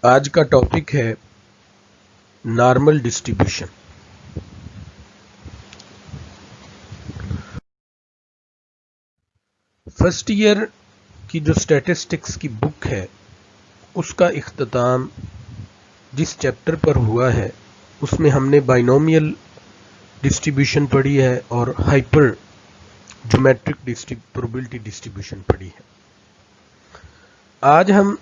आज का टॉपिक है नॉर्मल डिस्ट्रीब्यूशन। फर्स्ट ईयर की जो स्टैटिस्टिक्स की बुक है उसका इख्तिताम जिस चैप्टर पर हुआ है उसमें हमने बाइनोमियल डिस्ट्रीब्यूशन पढ़ी है और हाइपर ज्योमेट्रिक प्रोबेबिलिटी डिस्ट्रीब्यूशन पढ़ी है। आज हम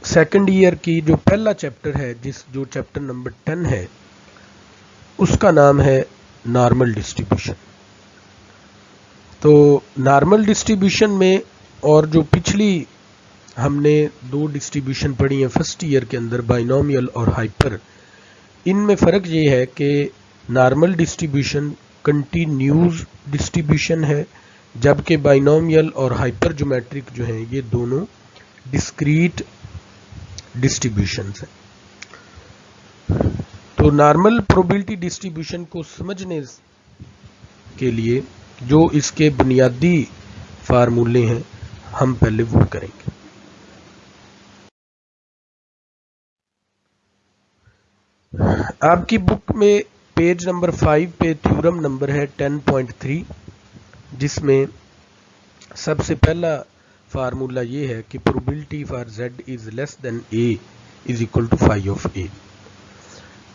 सेकंड ईयर की जो पहला चैप्टर है जो चैप्टर नंबर 10 है उसका नाम है नॉर्मल डिस्ट्रीब्यूशन। तो नॉर्मल डिस्ट्रीब्यूशन में और जो पिछली हमने दो डिस्ट्रीब्यूशन पढ़ी हैं फर्स्ट ईयर के अंदर बाइनोमियल और हाइपर, इनमें फ़र्क ये है कि नॉर्मल डिस्ट्रीब्यूशन कंटिन्यूस डिस्ट्रीब्यूशन है, जबकि बाइनोमियल और हाइपर ज्योमेट्रिक जो हैं ये दोनों डिस्क्रीट डिस्ट्रीब्यूशंस हैं। तो नॉर्मल प्रोबेबिलिटी डिस्ट्रीब्यूशन को समझने के लिए जो इसके बुनियादी फार्मूले हैं हम पहले वो करेंगे। आपकी बुक में पेज नंबर 5 पे थ्योरम नंबर है 10.3, जिसमें सबसे पहला फार्मूला ये है कि probability for z is less than a is equal to phi of a।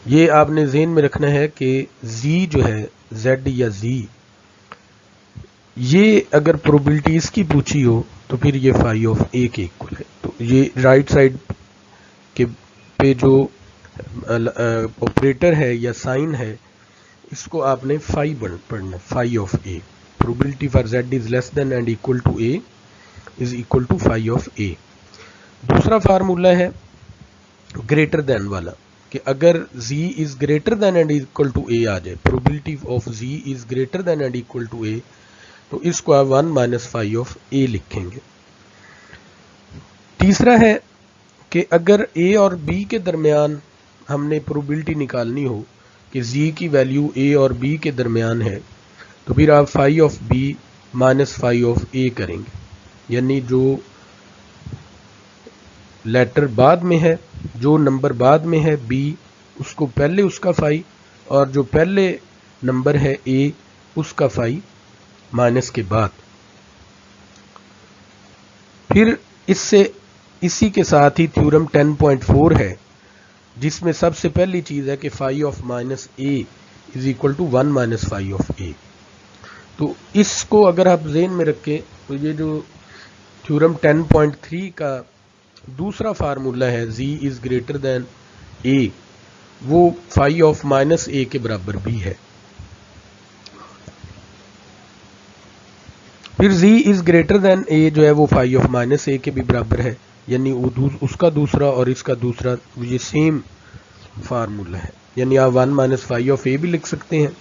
ये आपने ज़हन में रखना है कि z जो है z या z, ये अगर प्रोबेबिलिटी इसकी पूछी हो तो फिर ये फाई ऑफ a के इक्वल है। तो ये राइट साइड के पे जो ऑपरेटर है या साइन है इसको आपने फाई पढ़ना, phi of a। Probability for z is less than and equal to a is equal to phi of a। दूसरा फार्मूला है ग्रेटर देन वाला कि अगर z is greater than and equal to a आ जाए, probability of z is greater than and equal to a, तो इसको आप 1 माइनस फाई ऑफ a लिखेंगे। तीसरा है कि अगर a और b के दरमियान हमने प्रोबेबिलिटी निकालनी हो कि z की वैल्यू a और b के दरमियान है, तो फिर आप phi of b minus phi of a करेंगे, यानी जो लेटर बाद में है, जो नंबर बाद में है b, उसको पहले उसका फाई, और जो पहले नंबर है a उसका फाई माइनस के बाद। फिर इसी के साथ ही थ्योरम 10.4 है, जिसमें सबसे पहली चीज़ है कि phi of minus a is equal to 1 minus phi of a। तो इसको अगर आप ज़हन में रखें तो ये जो थ्योरम 10.3 का दूसरा फार्मूला है z is greater then a, वो फाई ऑफ माइनस a के बराबर भी है। फिर z is greater then a जो है वो फाई ऑफ माइनस a के भी बराबर है, यानी उसका दूसरा और इसका दूसरा ये सेम फार्मूला है, यानी आप 1 माइनस फाई ऑफ a भी लिख सकते हैं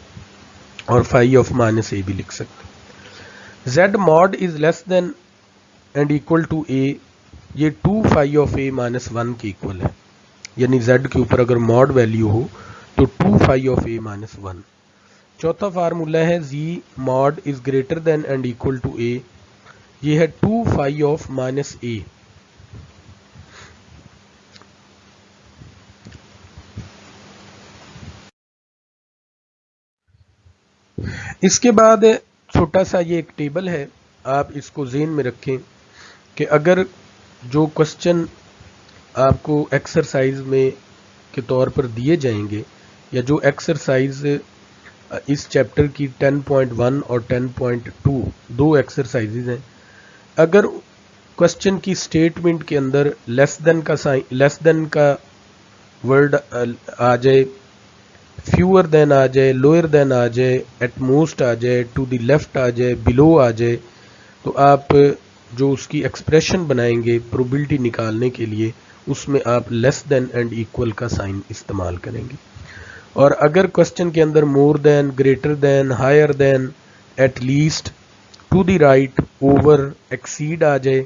और फाई ऑफ माइनस a भी लिख सकते हैं। z mod is less than and equal to a, ये 2 फाई ऑफ a माइनस 1 के इक्वल है, यानी z के ऊपर अगर मॉड वैल्यू हो तो 2 फाई ऑफ a माइनस 1। चौथा फार्मूला है z mod is greater than and equal to a, ये है 2 फाई ऑफ माइनस a। इसके बाद छोटा सा ये एक टेबल है, आप इसको ज़हन में रखें कि अगर जो क्वेश्चन आपको एक्सरसाइज में के तौर पर दिए जाएंगे, या जो एक्सरसाइज इस चैप्टर की 10.1 और 10.2 दो एक्सरसाइजेज हैं, अगर क्वेश्चन की स्टेटमेंट के अंदर लेस देन का वर्ड आ जाए, फ्यूअर देन आ जाए, लोअर देन आ जाए, एट मोस्ट आ जाए, टू द लेफ्ट आ जाए, बिलो आ जाए, तो आप जो उसकी एक्सप्रेशन बनाएंगे प्रोबेबिलिटी निकालने के लिए उसमें आप लेस देन एंड इक्वल का साइन इस्तेमाल करेंगे। और अगर क्वेश्चन के अंदर more than, greater than, higher than, at least, to the right, over, exceed आ जाए,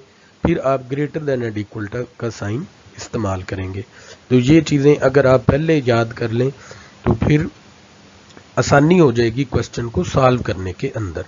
फिर आप ग्रेटर देन एंड इक्वल का साइन इस्तेमाल करेंगे। तो ये चीज़ें अगर आप पहले याद कर लें तो फिर आसानी हो जाएगी क्वेश्चन को सॉल्व करने के अंदर।